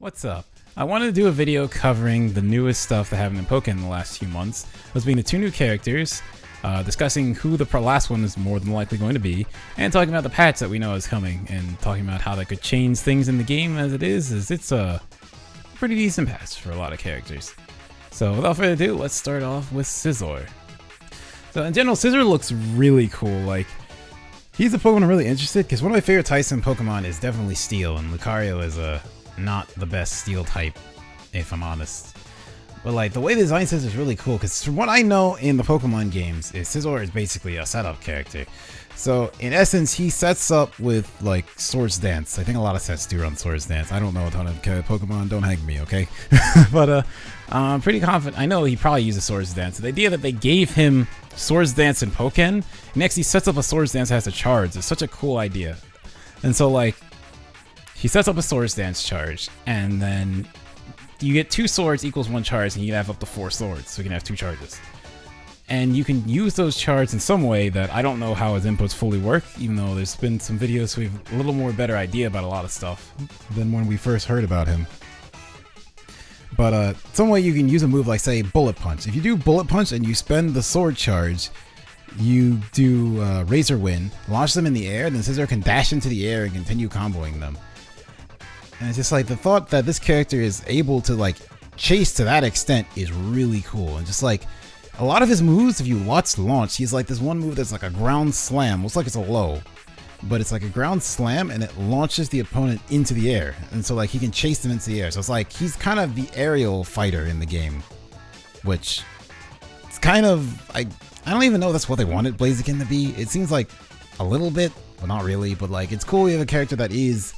What's up? I wanted to do a video covering the newest stuff that happened in Pokemon in the last few months. Those being the two new characters, discussing who the last one is more than likely going to be, and talking about the patch that we know is coming, and talking about how that could change things in the game as it's a pretty decent patch for a lot of characters. So without further ado, let's start off with Scizor. So in general, Scizor looks really cool. Like, he's a Pokemon I'm really interested, because one of my favorite types in Pokemon is definitely Steel, and Lucario is not the best Steel type, if I'm honest. But like, the way the design says is really cool, because from what I know in the Pokemon games, Scizor is basically a setup character. So in essence, he sets up with like Swords Dance. I think a lot of sets do run Swords Dance. I don't know a ton of Pokemon, don't hang me, okay? But I'm pretty confident. I know he probably uses Swords Dance. The idea that they gave him Swords Dance in Pokken, next he sets up a Swords Dance that has a charge. It's such a cool idea. And so like, he sets up a Swords Dance charge, and then you get 2 swords equals 1 charge, and you can have up to 4 swords, so you can have 2 charges. And you can use those charges in some way that I don't know how his inputs fully work, even though there's been some videos so we have a little more better idea about a lot of stuff than when we first heard about him. But some way you can use a move like, say, Bullet Punch. If you do Bullet Punch and you spend the sword charge, you do Razor Wind, launch them in the air, then Scizor can dash into the air and continue comboing them. And it's just like, the thought that this character is able to like chase to that extent is really cool. And just like, a lot of his moves, if you watch launch, he's like this one move that's like a ground slam. Looks like it's a low, but it's like a ground slam and it launches the opponent into the air. And so like, he can chase them into the air. So it's like, he's kind of the aerial fighter in the game, which it's kind of, I don't even know if that's what they wanted Blaziken to be. It seems like a little bit, but not really. But like, it's cool we have a character that is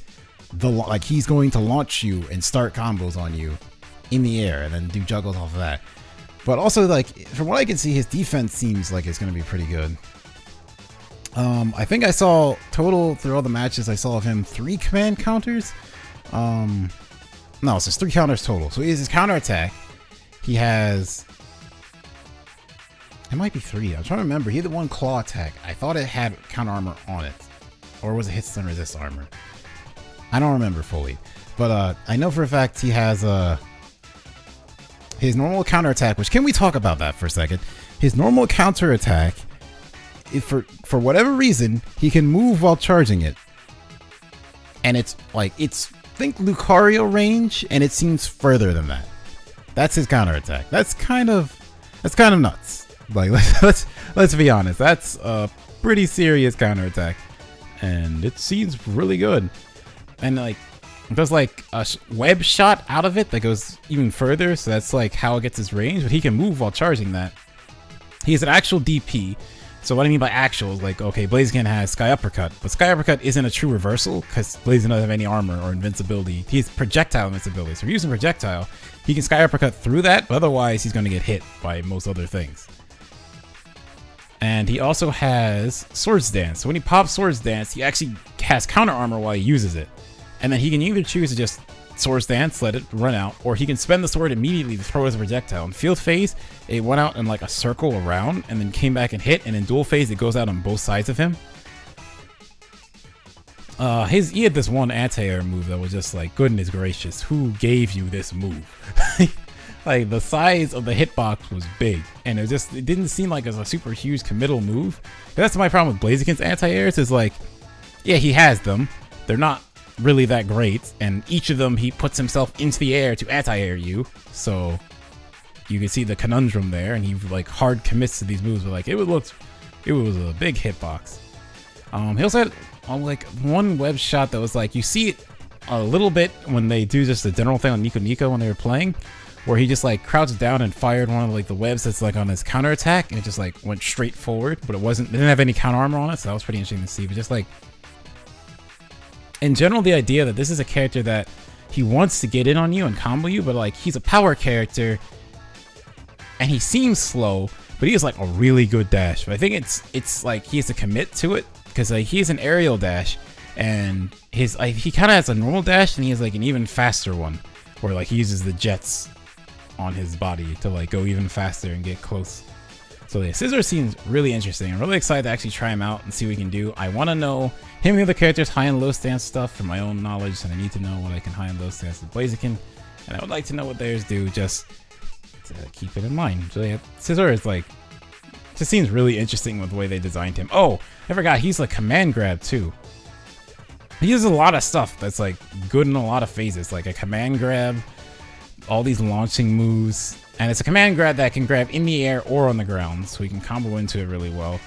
like, he's going to launch you and start combos on you in the air and then do juggles off of that. But also, like, from what I can see, his defense seems like it's going to be pretty good. I think I saw total through all the matches I saw of him 3 command counters. No, it's just 3 counters total. So he has his counter attack. He has, it might be 3. I'm trying to remember. He had the 1 claw attack. I thought it had counter armor on it, or was it hit stun resist armor? I don't remember fully, but I know for a fact he has his normal counter attack. Which, can we talk about that for a second? His normal counter attack, if for whatever reason he can move while charging it, and it's like, it's think Lucario range, and it seems further than that. That's his counter attack. That's kind of nuts. Like, let's be honest. That's a pretty serious counter attack, and it seems really good. And like, there's like a web shot out of it that goes even further, so that's like how it gets his range, but he can move while charging that. He has an actual DP. So what I mean by actual is like, okay, Blaziken has Sky Uppercut, but Sky Uppercut isn't a true reversal because Blaziken doesn't have any armor or invincibility. He has projectile invincibility. So if you're using projectile, he can Sky Uppercut through that, but otherwise he's going to get hit by most other things. And he also has Swords Dance. So when he pops Swords Dance, he actually has counter armor while he uses it. And then he can either choose to just Swords Dance, let it run out, or he can spend the sword immediately to throw as a projectile. In Field Phase, it went out in like a circle around and then came back and hit, and in Dual Phase, it goes out on both sides of him. He had this one anti-air move that was just like, goodness gracious, who gave you this move? Like, the size of the hitbox was big, and it didn't seem like it was a super huge committal move. That's my problem with Blaziken's anti-airs, is like, yeah, he has them. They're not really that great, and each of them he puts himself into the air to anti-air you, so you can see the conundrum there, and he like hard commits to these moves, but like, it was a big hitbox. He also had like one web shot that was like, you see it a little bit when they do just the general thing on Nico when they were playing, where he just like crouched down and fired one of like the webs that's like on his counter attack, and it just like went straight forward, but it didn't have any counter armor on it, so that was pretty interesting to see. But just like, in general, the idea that this is a character that he wants to get in on you and combo you, but like, he's a power character and he seems slow, but he has like a really good dash. But I think it's like he has to commit to it, because like, he has an aerial dash, and he kind of has a normal dash, and he has like an even faster one where like he uses the jets on his body to like go even faster and get close. So yeah, Scizor seems really interesting. I'm really excited to actually try him out and see what we can do. I want to know him and the other characters' high and low stance stuff for my own knowledge, and I need to know what I can high and low stance with Blaziken. And I would like to know what theirs do, just to keep it in mind. So yeah, Scizor is like, just seems really interesting with the way they designed him. Oh, I forgot, he's like command grab too. He uses a lot of stuff that's like good in a lot of phases, like a command grab, all these launching moves. And it's a command grab that can grab in the air or on the ground, so he can combo into it really well.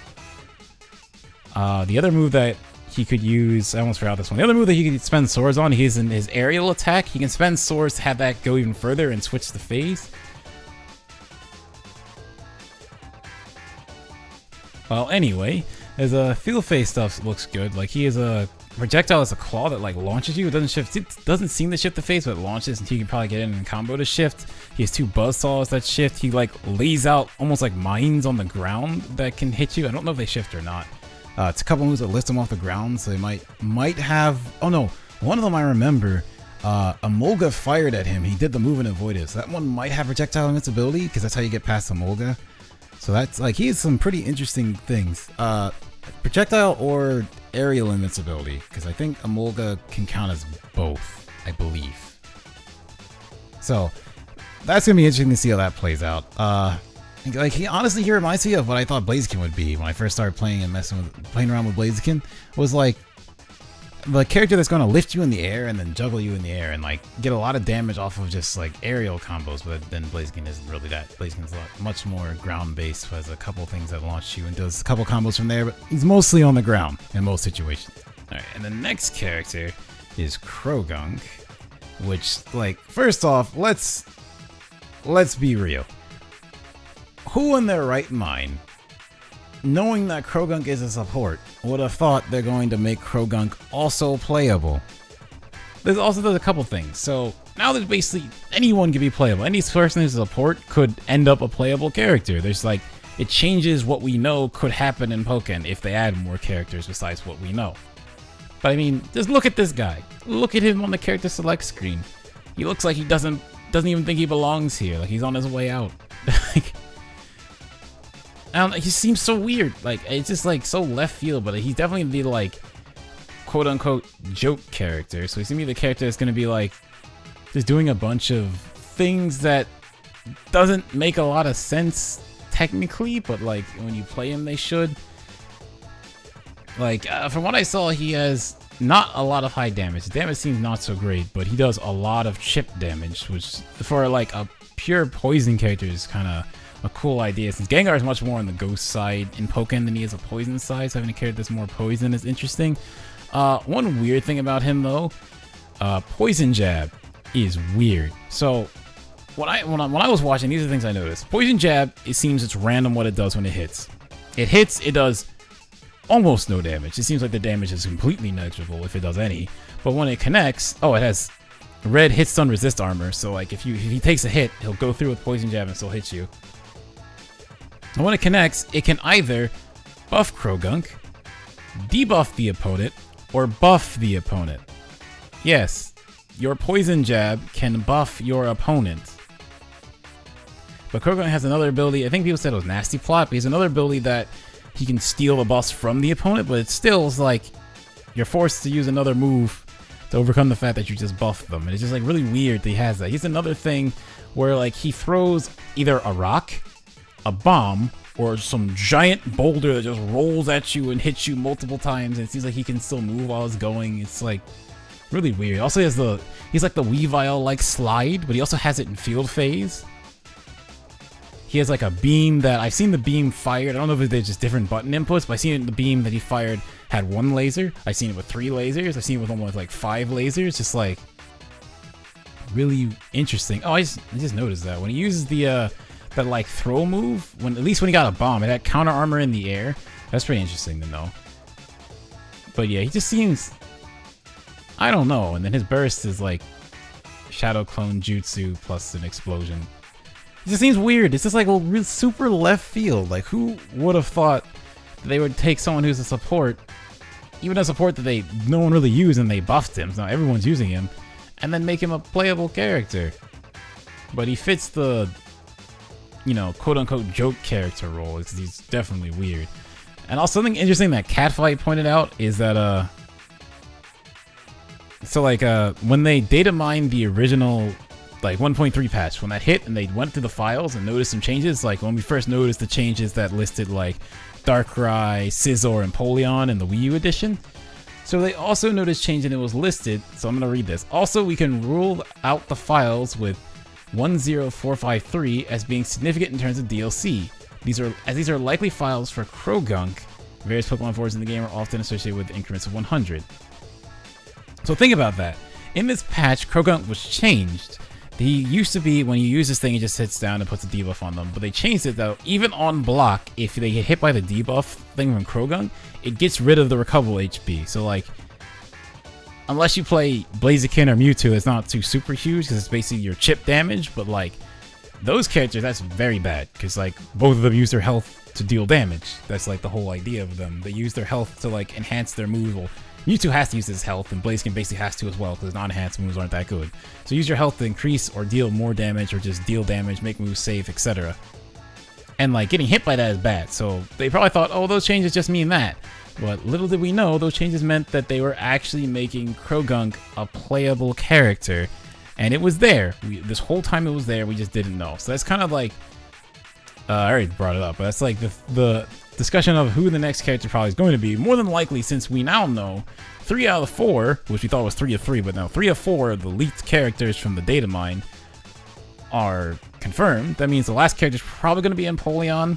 The other move that he could use, I almost forgot this one. The other move that he could spend swords on, he's in his aerial attack. He can spend swords to have that go even further and switch the phase. Well, anyway, as a field phase stuff looks good. Like he is a projectile is a claw that like launches you. It doesn't shift. It doesn't seem to shift the phase, but it launches, and you can probably get in and combo to shift. He has 2 buzzsaws that shift. He like lays out almost like mines on the ground that can hit you. I don't know if they shift or not. It's a couple moves that lift them off the ground, so they might have. Oh no, one of them I remember. Emolga fired at him. He did the move and avoided. So that one might have projectile invincibility because that's how you get past Emolga. So that's like he has some pretty interesting things. Projectile or aerial invincibility, because I think Emolga can count as both, I believe. So that's gonna be interesting to see how that plays out. Like he reminds me of what I thought Blaziken would be when I first started playing and playing around with Blaziken. Was like the character that's gonna lift you in the air and then juggle you in the air and like get a lot of damage off of just like aerial combos. But then Blaziken isn't really that. Blaziken's much more ground based. Has a couple things that launch you and does a couple combos from there. But he's mostly on the ground in most situations. All right, and the next character is Croagunk, which like first off, let's be real. Who in their right mind, knowing that Croagunk is a support, would have thought they're going to make Croagunk also playable? There's a couple things. So now there's basically anyone can be playable. Any person who's a support could end up a playable character. There's like, it changes what we know could happen in Pokken if they add more characters besides what we know. But I mean, just look at this guy. Look at him on the character select screen. He looks like he doesn't even think he belongs here. Like he's on his way out. Like, I don't know, he seems so weird. Like, it's just like so left field, but he's definitely the like quote unquote joke character. So he's gonna be the character that's gonna be like just doing a bunch of things that doesn't make a lot of sense technically, but like when you play him, they should. Like, from what I saw, he has not a lot of high damage. His damage seems not so great, but he does a lot of chip damage, which for like a pure poison character is kind of a cool idea, since Gengar is much more on the ghost side in Pokken than he is a poison side, so having a character that's more poison is interesting. One weird thing about him though, Poison Jab is weird. So when I was watching, these are the things I noticed. Poison Jab, it seems it's random what it does when it hits. It hits, it does almost no damage. It seems like the damage is completely negligible if it does any. But when it connects, oh, it has red hit stun resist armor, so like if he takes a hit, he'll go through with Poison Jab and still hit you. And when it connects, it can either buff Croagunk, debuff the opponent, or buff the opponent. Yes, your Poison Jab can buff your opponent. But Croagunk has another ability, I think people said it was Nasty Plot, but he has another ability that he can steal the buffs from the opponent, but it still is like you're forced to use another move to overcome the fact that you just buffed them. And it's just like really weird that he has that. He's another thing where like he throws either a rock, a bomb, or some giant boulder that just rolls at you and hits you multiple times, and it seems like he can still move while it's going. It's like really weird. Also he's like the Weavile like slide, but he also has it in field phase. He has like a beam that I've seen the beam fired. I don't know if they're just different button inputs, but I've seen the beam that he fired had 1 laser. I've seen it with 3 lasers. I've seen it with one with like 5 lasers. Just like really interesting. Oh, I just noticed that when he uses the that like throw move, at least when he got a bomb, it had counter armor in the air. That's pretty interesting to know. But yeah, he just seems, I don't know. And then his burst is like Shadow Clone Jutsu plus an explosion. It just seems weird. It's just like a real super left field. Like who would have thought that they would take someone who's a support, even a support that no one really used, and they buffed him, so now everyone's using him, and then make him a playable character. But he fits the you know, quote-unquote joke character role, because he's definitely weird. And also something interesting that Catfight pointed out is that, when they data mined the original, like, 1.3 patch, when that hit and they went through the files and noticed some changes, like, when we first noticed the changes that listed, like, Darkrai, Scizor, and Polion in the Wii U edition, so they also noticed change and it was listed, so I'm going to read this. Also, we can rule out the files with 10453 as being significant in terms of DLC. These are likely files for Croagunk. Various Pokemon forwards in the game are often associated with increments of 100. So think about that. In this patch, Croagunk was changed. He used to be, when you use this thing, it just sits down and puts a debuff on them. But they changed it though, even on block, if they get hit by the debuff thing from Croagunk, it gets rid of the recoverable HP. So like, unless you play Blaziken or Mewtwo, it's not too super huge because it's basically your chip damage. But like, those characters, that's very bad because like, both of them use their health to deal damage. That's like the whole idea of them. They use their health to like enhance their move. Well, Mewtwo has to use his health, and Blaziken basically has to as well, because non-enhanced moves aren't that good. So use your health to increase or deal more damage, or just deal damage, make moves safe, etc. And like, getting hit by that is bad, so they probably thought, oh, those changes just mean that. But little did we know, those changes meant that they were actually making Croagunk a playable character. And it was there. This whole time it was there, we just didn't know. So that's kind of like, I already brought it up, but that's like the discussion of who the next character probably is going to be. More than likely, since we now know 3 out of 4, which we thought was 3 of 3, but now 3 of 4 of the leaked characters from the data mine are confirmed. That means the last character is probably going to be Empoleon.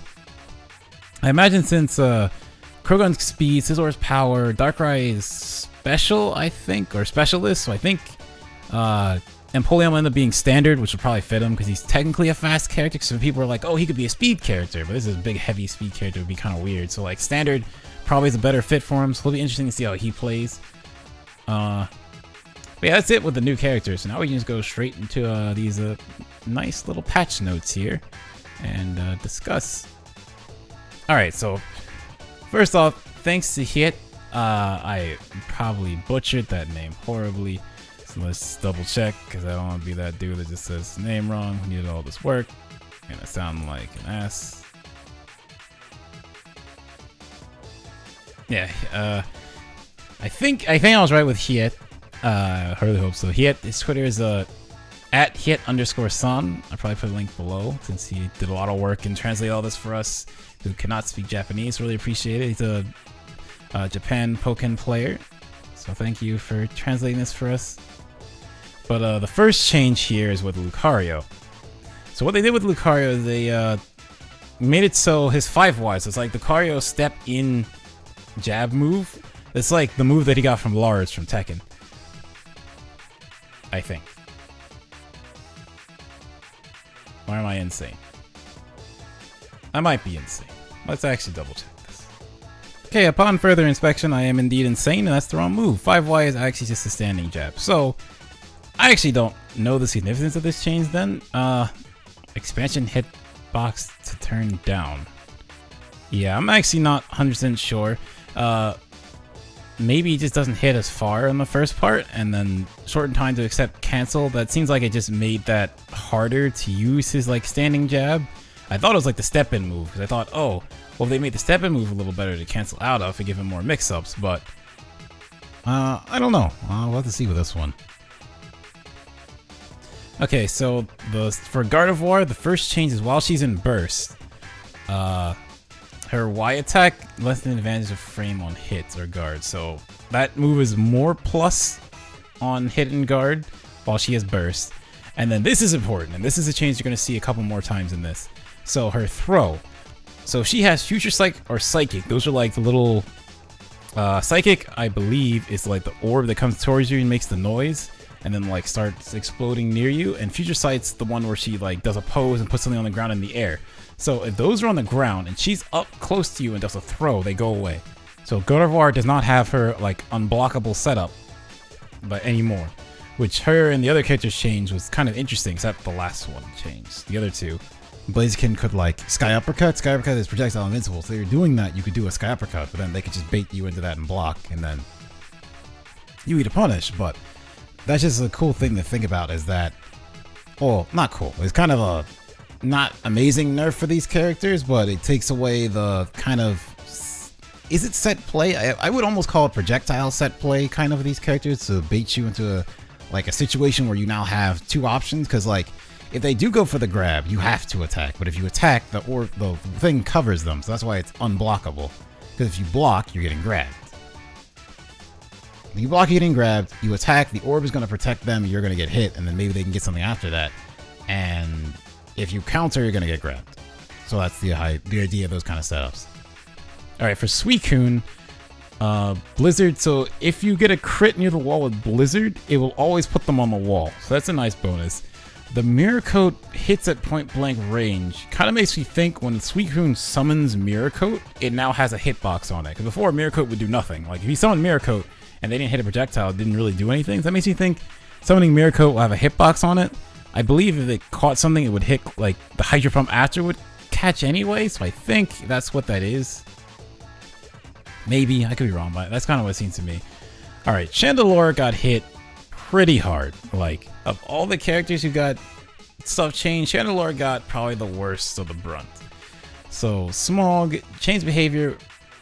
I imagine since Croagunk's speed, Scizor's power, Darkrai is special, I think, or specialist, so I think Empoleon will end up being standard, which will probably fit him because he's technically a fast character. So people are like, oh, he could be a speed character, but this is a big, heavy speed character. It would be kind of weird. So like, standard probably is a better fit for him. So it'll be interesting to see how he plays. But yeah, that's it with the new characters. So now we can just go straight into these nice little patch notes here and discuss. All right, so first off, thanks to Hit. I probably butchered that name horribly. Let's double check, because I don't want to be that dude that just says name wrong. We did all this work. Gonna sound like an ass. Yeah, I think I was right with Hiet. I really hope so. Hiet, his Twitter is at Hiet_san. I'll probably put a link below since he did a lot of work and translate all this for us who cannot speak Japanese. Really appreciate it. He's a Japan Pokken player, so thank you for translating this for us. But the first change here is with Lucario. So what they did with Lucario is they made it so his 5-wise, it's like Lucario step in jab move. It's like the move that he got from Lars from Tekken, I think. Or am I insane? I might be insane. Let's actually double check this. Okay, upon further inspection, I am indeed insane, and that's the wrong move. 5Y is actually just a standing jab. So I actually don't know the significance of this change then. Expansion hitbox to turn down. Yeah, I'm actually not 100% sure. Maybe it just doesn't hit as far in the first part, and then shortened time to accept cancel. That seems like it just made that harder to use his like standing jab. I thought it was like the step-in move, because I thought, oh, well, if they made the step-in move a little better to cancel out of and give him more mix-ups, but I don't know. We'll have to see with this one. Okay, so for Gardevoir, the first change is while she's in burst, her Y attack less than advantage of frame on hits or guard. So that move is more plus on hit and guard while she has burst. And then this is important, and this is a change you're going to see a couple more times in this. So her throw. So she has Future Sight or Psychic. Those are like the little Psychic, I believe, is like the orb that comes towards you and makes the noise, and then like starts exploding near you. And Future Sight's the one where she like does a pose and puts something on the ground in the air. So if those are on the ground and she's up close to you and does a throw, they go away. So Gardevoir does not have her like unblockable setup but anymore, which her and the other characters changed was kind of interesting, except the last one changed. The other two, Blaziken could like Sky Uppercut. Sky Uppercut is projectile invincible, so if you're doing that, you could do a Sky Uppercut, but then they could just bait you into that and block, and then you eat a punish. But that's just a cool thing to think about, is that, well, not cool, it's kind of a not amazing nerf for these characters, but it takes away the kind of, is it set play? I would almost call it projectile set play kind of these characters to bait you into a situation where you now have two options, because like if they do go for the grab, you have to attack, but if you attack, the thing covers them, so that's why it's unblockable, because if you block, you're getting grabbed. When you block, you're getting grabbed, you attack, the orb is going to protect them, you're going to get hit, and then maybe they can get something after that, and if you counter, you're going to get grabbed. So that's the idea of those kind of setups. Alright, for Suicune, Blizzard, so if you get a crit near the wall with Blizzard, it will always put them on the wall, so that's a nice bonus. The Mirror Coat hits at point blank range. Kind of makes me think when Suicune summons Mirror Coat, it now has a hitbox on it. Because before, Mirror Coat would do nothing. Like if you summon Mirror Coat and they didn't hit a projectile, it didn't really do anything. So that makes me think summoning Mirror Coat will have a hitbox on it. I believe if it caught something, it would hit, like the Hydro Pump after would catch anyway. So I think that's what that is. Maybe, I could be wrong, but that's kind of what it seems to me. Alright, Chandelure got hit pretty hard. Like, of all the characters who got stuff changed, Chandelure got probably the worst of the brunt. So, Smog changed behavior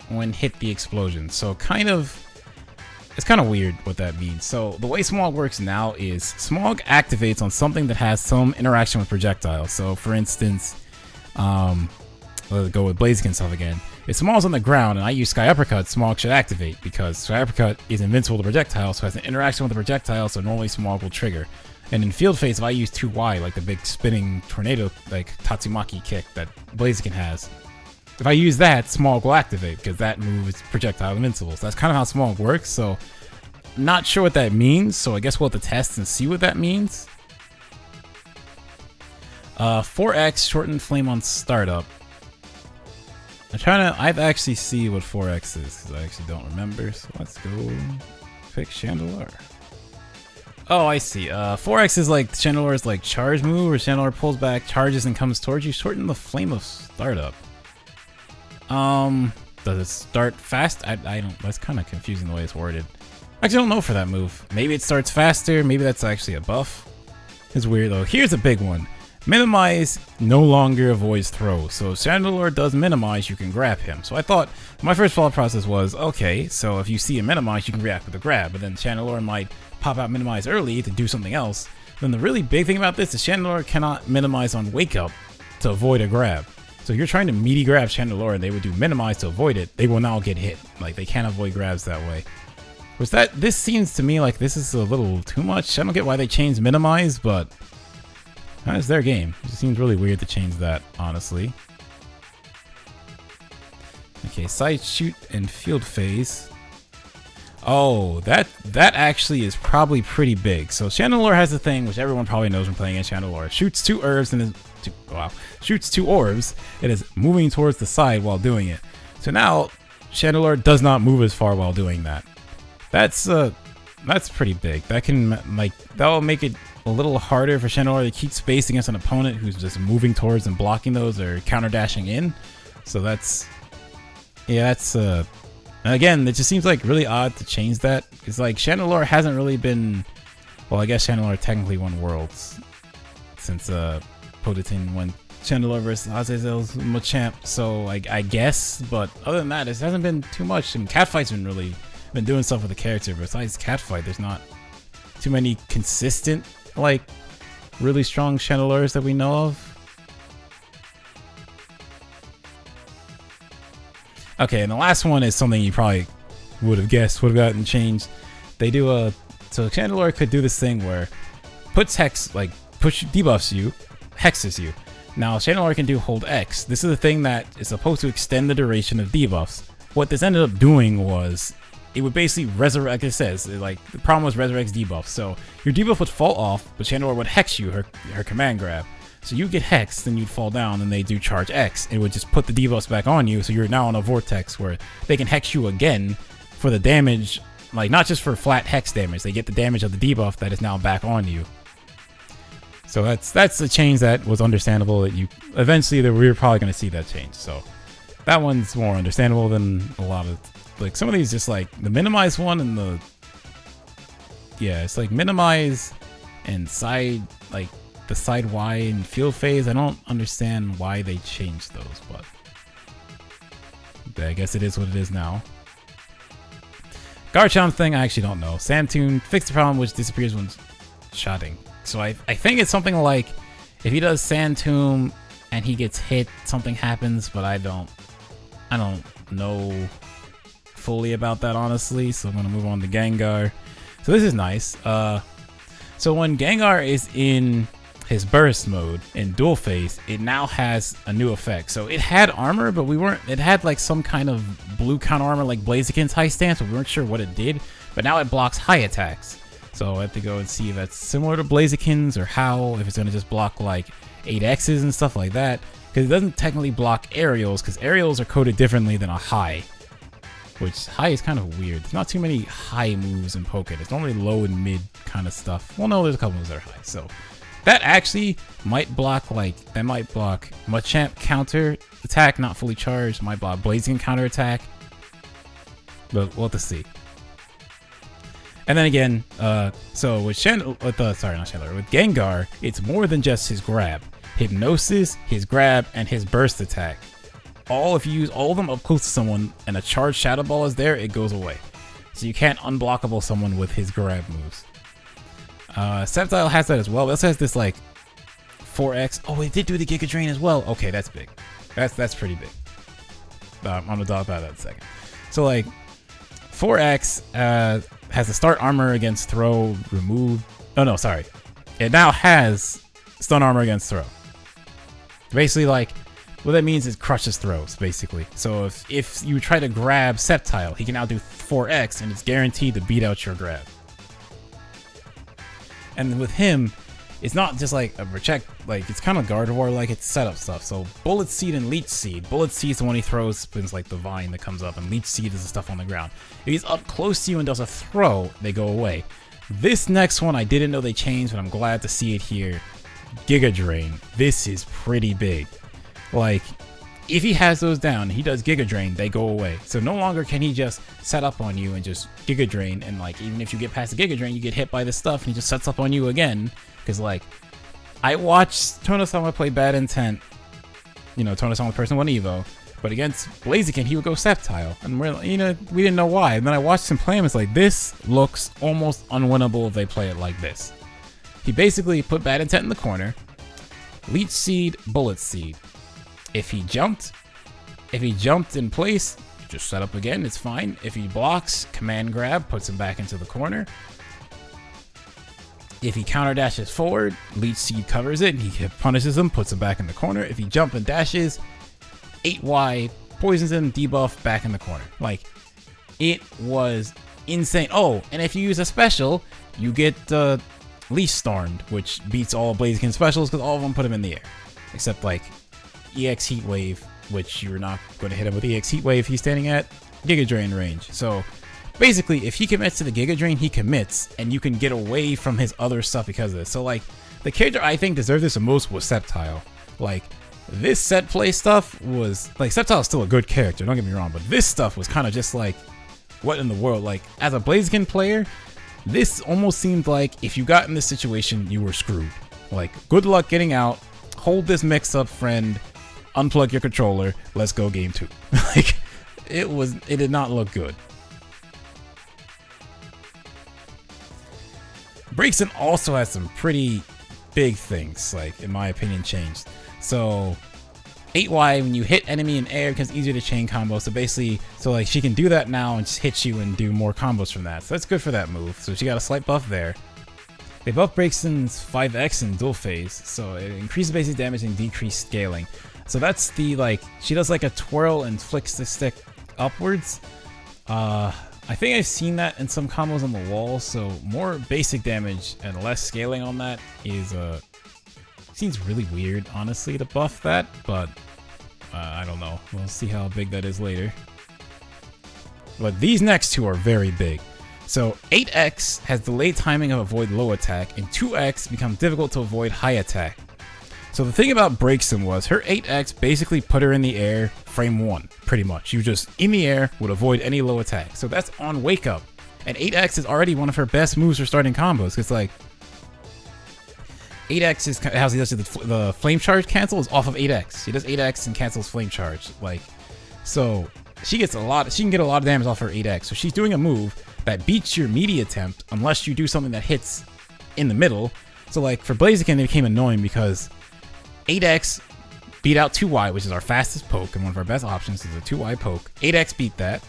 when hit the explosion. So, it's kind of weird what that means. So, the way Smog works now is Smog activates on something that has some interaction with projectiles. So, for instance, let's go with Blaziken stuff again. If Smog's on the ground and I use Sky Uppercut, Smog should activate because Sky Uppercut is invincible to projectiles, so it has an interaction with the projectile, so normally Smog will trigger. And in Field Phase, if I use 2Y, like the big spinning tornado, like Tatsumaki kick that Blaziken has, if I use that, Smog will activate because that move is projectile invincible. So that's kind of how Smog works, so not sure what that means, so I guess we'll have to test and see what that means. 4X, shortened flame on startup. I've actually see what 4X is, because I actually don't remember, so let's go pick Chandelure. Oh, I see. 4X is like Chandelure's like charge move, where Chandelure pulls back, charges, and comes towards you. Shorten the flame of startup. Does it start fast? I don't, that's kind of confusing the way it's worded. I actually don't know for that move. Maybe it starts faster, maybe that's actually a buff. It's weird though. Here's a big one. Minimize no longer avoids throw. So if Chandelure does minimize, you can grab him. So I thought, my first thought process was, okay, so if you see a minimize, you can react with a grab. But then Chandelure might pop out minimize early to do something else. Then the really big thing about this is Chandelure cannot minimize on wake up to avoid a grab. So if you're trying to meaty grab Chandelure and they would do minimize to avoid it, they will now get hit. Like they can't avoid grabs that way. This seems to me like this is a little too much. I don't get why they changed minimize, but that's their game. It seems really weird to change that, honestly. Okay, side shoot and field phase. Oh, that actually is probably pretty big. So Chandelure has a thing which everyone probably knows when playing against Chandelure. Shoots two orbs and is shoots two orbs and is moving towards the side while doing it. So now Chandelure does not move as far while doing that. That's pretty big. That will make it a little harder for Chandelure to keep space against an opponent who's just moving towards and blocking those or counter dashing in. So again, it just seems like really odd to change that. It's like Chandelure hasn't really been, well, I guess Chandelure technically won Worlds since Potatin won Chandelure versus Azazel's Machamp. So I guess, but other than that, it hasn't been too much. And Catfight's been doing stuff with the character. Besides Catfight, there's not too many consistent, like, really strong Chandelures that we know of. Okay, and the last one is something you probably would have guessed would have gotten changed. They do so Chandelure could do this thing where puts hex, like debuffs you, hexes you. Now Chandelure can do hold X. This is a thing that is supposed to extend the duration of debuffs. What this ended up doing was it would basically resurrect, like it says, like the problem was resurrects debuff. So your debuff would fall off, but Chandelure would hex you, her command grab. So you get hexed, then you'd fall down, and they do charge X. It would just put the debuffs back on you, so you're now on a vortex where they can hex you again for the damage, like not just for flat hex damage. They get the damage of the debuff that is now back on you. So that's a change that was understandable. That you eventually we were probably going to see that change. So that one's more understandable than a lot of, like, some of these, just like the minimize one and it's like minimize and side, like the side Y and field phase. I don't understand why they changed those, but I guess it is what it is now. Garchomp thing, I actually don't know. Samtoon fixed the problem which disappears when shotting. So I think it's something like if he does Sand Tomb and he gets hit, something happens, but I don't know fully about that, honestly. So I'm gonna move on to Gengar. So this is nice. So when Gengar is in his burst mode in dual phase, it now has a new effect. So it had armor, but it had like some kind of blue counter armor like Blaziken's high stance, but we weren't sure what it did. But now it blocks high attacks. So I have to go and see if that's similar to Blaziken's or how, if it's gonna just block like 8Xs and stuff like that. Because it doesn't technically block aerials, because aerials are coded differently than a high. Which high is kind of weird. There's not too many high moves in Pokken. It's normally low and mid kind of stuff. Well, no, there's a couple moves that are high. So that actually might block Machamp counter attack, not fully charged. Might block Blaziken counter attack. But we'll have to see. And then again, so with Gengar, it's more than just his grab. Hypnosis, his grab, and his burst attack. If you use all of them up close to someone and a charged Shadow Ball is there, it goes away. So you can't unblockable someone with his grab moves. Sceptile has that as well. It also has this like 4X. Oh, it did do the Giga Drain as well. Okay, that's big. That's pretty big. I'm gonna talk about that in a second. So like 4X has the start armor against throw removed. Oh no, sorry. It now has stun armor against throw. Basically, like what that means is crushes throws, basically. So if you try to grab Sceptile, he can now do 4X, and it's guaranteed to beat out your grab. And with him, it's not just like a protect, like it's kind of Gardevoir, like it's setup stuff. So Bullet Seed and Leech Seed. Bullet Seed is the one he throws, spins like the vine that comes up, and Leech Seed is the stuff on the ground. If he's up close to you and does a throw, they go away. This next one I didn't know they changed, but I'm glad to see it here. Giga Drain. This is pretty big. Like, if he has those down, he does Giga Drain, they go away. So no longer can he just set up on you and just Giga Drain, and like, even if you get past the Giga Drain, you get hit by this stuff, and he just sets up on you again. Because like, I watched Tono-sama play Bad Intent, you know, Tono-sama with Person 1 Evo, but against Blaziken, he would go Sceptile, and we didn't know why. And then I watched him play him, it's like, this looks almost unwinnable if they play it like this. He basically put Bad Intent in the corner, Leech Seed, Bullet Seed. If he jumped in place, just set up again, it's fine. If he blocks, Command Grab, puts him back into the corner. If he counter dashes forward, Leech Seed covers it, and he punishes him, puts him back in the corner. If he jump and dashes, 8Y, poisons him, debuff, back in the corner. Like, it was insane. Oh, and if you use a special, you get Leech Stormed, which beats all of Blaziken specials, because all of them put him in the air. Except, like, EX Heat Wave, which you're not going to hit him with EX Heat Wave. He's standing at Giga Drain range. So basically, if he commits to the Giga Drain, he commits, and you can get away from his other stuff because of this. So like, the character I think deserved this the most was Sceptile. Like, this set play stuff was like, Sceptile is still a good character, don't get me wrong, but this stuff was kind of just like, what in the world? Like, as a Blaziken player, this almost seemed like if you got in this situation, you were screwed. Like, good luck getting out. Hold this mix-up, friend. Unplug your controller, let's go game 2. Like, it did not look good. Braixen also has some pretty big things, like, in my opinion, changed. So 8Y, when you hit enemy in air, it becomes easier to chain combo. So basically, like, she can do that now and just hit you and do more combos from that. So that's good for that move. So she got a slight buff there. They buff Braixen's 5X in dual phase, so it increases basic damage and decreased scaling. So that's the, like, she does like a twirl and flicks the stick upwards. I think I've seen that in some combos on the wall, so more basic damage and less scaling on that is, seems really weird, honestly, to buff that, but I don't know. We'll see how big that is later. But these next two are very big. So 8X has delayed timing of avoid low attack, and 2X becomes difficult to avoid high attack. So the thing about Braixen was her 8X basically put her in the air frame 1, pretty much. You just in the air would avoid any low attack. So that's on Wake Up. And 8X is already one of her best moves for starting combos. It's like 8X is how he does the flame charge cancel is off of 8X. He does 8X and cancels flame charge. Like, so she gets a lot. She can get a lot of damage off her 8X. So she's doing a move that beats your meaty attempt unless you do something that hits in the middle. So like for Blaziken, it became annoying because 8X beat out 2Y, which is our fastest poke and one of our best options is a 2Y poke. 8X beat that.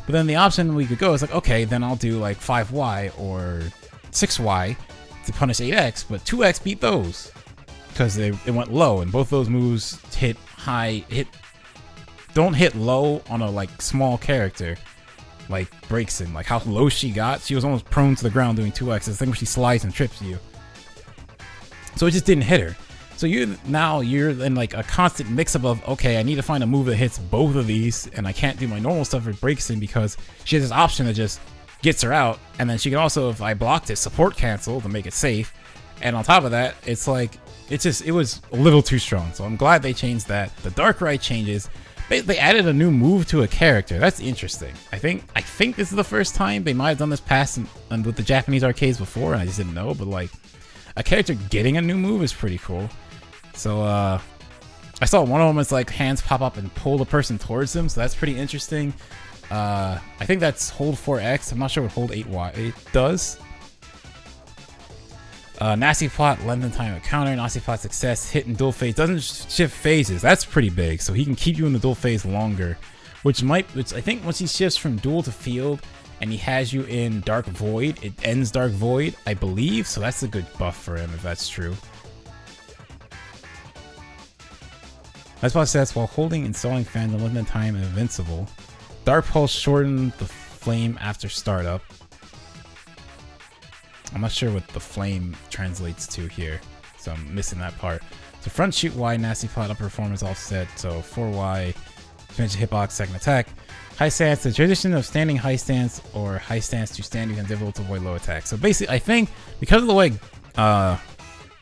But then the option we could go is like, okay, then I'll do like 5Y or 6Y to punish 8X, but 2X beat those because it went low, and both those moves hit high, don't hit low on a like small character like breaks in. Like how low she got, she was almost prone to the ground doing 2X. The thing where she slides and trips you, so it just didn't hit her. So you're in like a constant mix-up of, okay, I need to find a move that hits both of these, and I can't do my normal stuff if it breaks in because she has this option that just gets her out, and then she can also, if I blocked it, support cancel to make it safe. And on top of that, it's like it was a little too strong. So I'm glad they changed that. The Darkrai changes. They added a new move to a character. That's interesting. I think this is the first time. They might have done this past and with the Japanese arcades before, and I just didn't know. But like a character getting a new move is pretty cool. So I saw one of them as like hands pop up and pull the person towards them. So that's pretty interesting. I think that's hold 4X. I'm not sure what hold 8Y does. Nasty Plot, lengthen time of counter. Nasty Plot success, hit in dual phase. Doesn't shift phases. That's pretty big. So he can keep you in the dual phase longer. Which I think once he shifts from dual to field and he has you in Dark Void, it ends Dark Void, I believe. So that's a good buff for him if that's true. That's why it says while holding installing fandom, lengthen time and invincible. Dark Pulse shortened the flame after startup. I'm not sure what the flame translates to here, so I'm missing that part. So front shoot Y, Nasty Plot, upper performance offset, so 4Y, finish hitbox, second attack. High stance, the transition of standing high stance or high stance to standing and difficult to avoid low attack. So basically, I think because of the way, that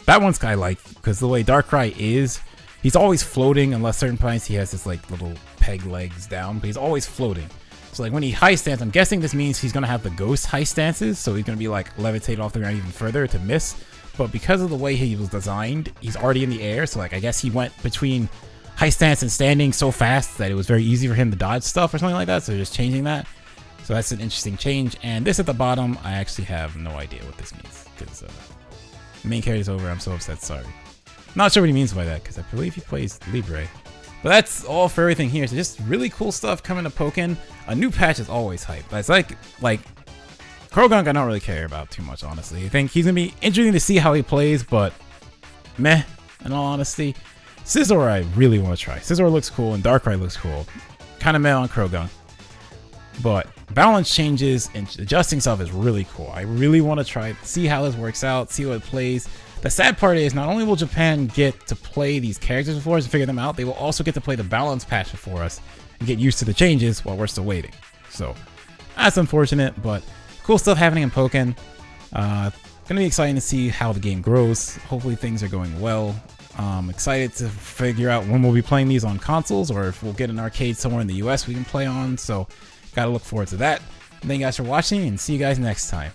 one's I like, because the way Darkrai is, he's always floating unless certain points he has his like little peg legs down, but he's always floating. So like when he high stance, I'm guessing this means he's gonna have the ghost high stances, so he's gonna be like levitate off the ground even further to miss. But because of the way he was designed, he's already in the air, so like I guess he went between high stance and standing so fast that it was very easy for him to dodge stuff or something like that, so just changing that. So that's an interesting change. And this at the bottom, I actually have no idea what this means, because the main character's over. I'm so upset, sorry. Not sure what he means by that, because I believe he plays Libre. But that's all for everything here. So just really cool stuff coming to Pokken. A new patch is always hype. That's like Croagunk I don't really care about too much, honestly. I think he's going to be interesting to see how he plays, but meh, in all honesty. Scizor I really want to try. Scizor looks cool and Darkrai looks cool. Kind of meh on Croagunk. But balance changes and adjusting stuff is really cool. I really want to try, see how this works out, see what it plays. The sad part is not only will Japan get to play these characters before us and figure them out, they will also get to play the balance patch before us and get used to the changes while we're still waiting. So that's unfortunate, but cool stuff happening in Pokken. Gonna be exciting to see how the game grows. Hopefully things are going well. Excited to figure out when we'll be playing these on consoles or if we'll get an arcade somewhere in the US we can play on. So gotta look forward to that. Thank you guys for watching and see you guys next time.